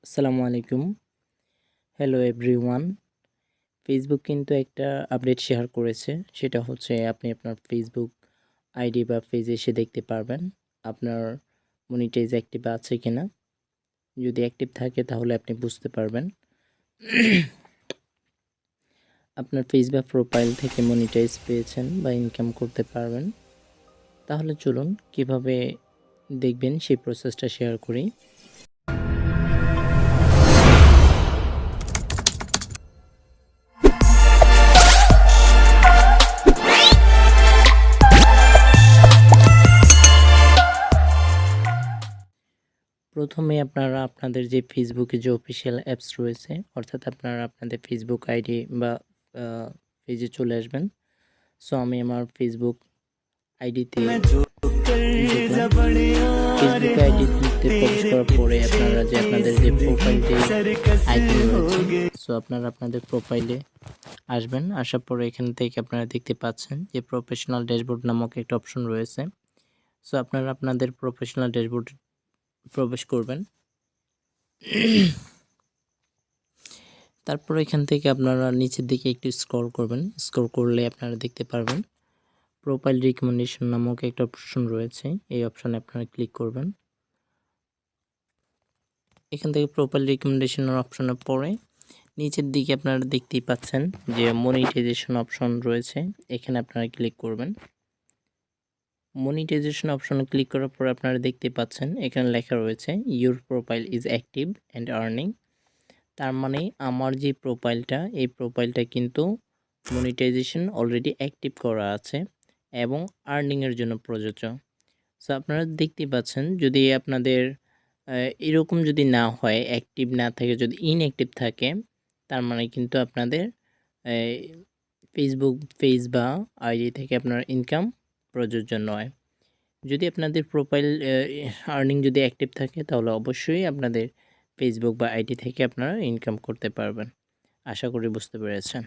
আসসালামু আলাইকুম। Hello everyone. Facebook কিন্তু একটা আপডেট শেয়ার করেছে। সেটা হচ্ছে আপনি আপনার ফেসবুক আইডি বা পেজে এসে দেখতে পারবেন আপনার মনিটাইজ অ্যাক্টিভ আছে কিনা। যদি অ্যাক্টিভ থাকে তাহলে আপনি বুঝতে পারবেন আপনার পেজ বা প্রোফাইল থেকে মনিটাইজ পেয়েছেন বা ইনকাম করতে পারবেন। তাহলে চলুন কিভাবে দেখবেন সেই প্রসেসটা শেয়ার করি। প্রথমে আপনারা আপনাদের যে ফেসবুকে যে অফিসিয়াল অ্যাপস রয়েছে, অর্থাৎ আপনারা আপনাদের ফেসবুক আইডি বা পেজে চলে আসবেন। সো আমি আমার ফেসবুক আইডিতে ঢুকলাম। ফেসবুক আইডিতে প্রবেশ করার পরে আপনারা যে আপনাদের যে প্রোফাইলটি আইকন রয়েছে, সো আপনারা আপনাদের প্রোফাইলে আসবেন। আসার পরে এখান থেকে আপনারা দেখতে পাচ্ছেন যে প্রফেশনাল ড্যাশবোর্ড নামক একটা অপশন রয়েছে। সো আপনারা আপনাদের প্রফেশনাল ড্যাশবোর্ড প্রবেশ করবেন। তারপর এখান থেকে আপনারা নিচের দিকে একটু স্ক্রল করবেন। স্ক্রল করলে আপনারা দেখতে পারবেন প্রোফাইল রিকমেন্ডেশন নামক একটা অপশন রয়েছে। এই অপশনে আপনারা ক্লিক করবেন। এখান থেকে প্রোফাইল রিকমেন্ডেশনের অপশনের পরে নিচের দিকে আপনারা দেখতেই পাচ্ছেন যে মনিটাইজেশন অপশন রয়েছে। এখানে আপনারা ক্লিক করবেন। মনিটাইজেশন অপশনে ক্লিক করার পর আপনারা দেখতে পাচ্ছেন এখানে লেখা রয়েছে your profile is active and earning. তার মানে আমার যে প্রোফাইলটা, এই প্রোফাইলটা কিন্তু মনিটাইজেশন অলরেডি অ্যাক্টিভ করা আছে এবং আর্নিংয়ের জন্য প্রযোজ্য। সো আপনারা দেখতেই পাচ্ছেন যদি আপনাদের এরকম যদি না হয়, অ্যাক্টিভ না থাকে, যদি ইনঅ্যাক্টিভ থাকে, তার মানে কিন্তু আপনাদের ফেসবুক পেজ বা আইডি থেকে আপনার ইনকাম প্রযোজ্য নয়। যদি আপনাদের প্রোফাইল আর্নিং যদি অ্যাক্টিভ থাকে তাহলে অবশ্যই আপনাদের ফেসবুক বা আইডি থেকে আপনারা ইনকাম করতে পারবেন। আশা করি বুঝতে পেরেছেন।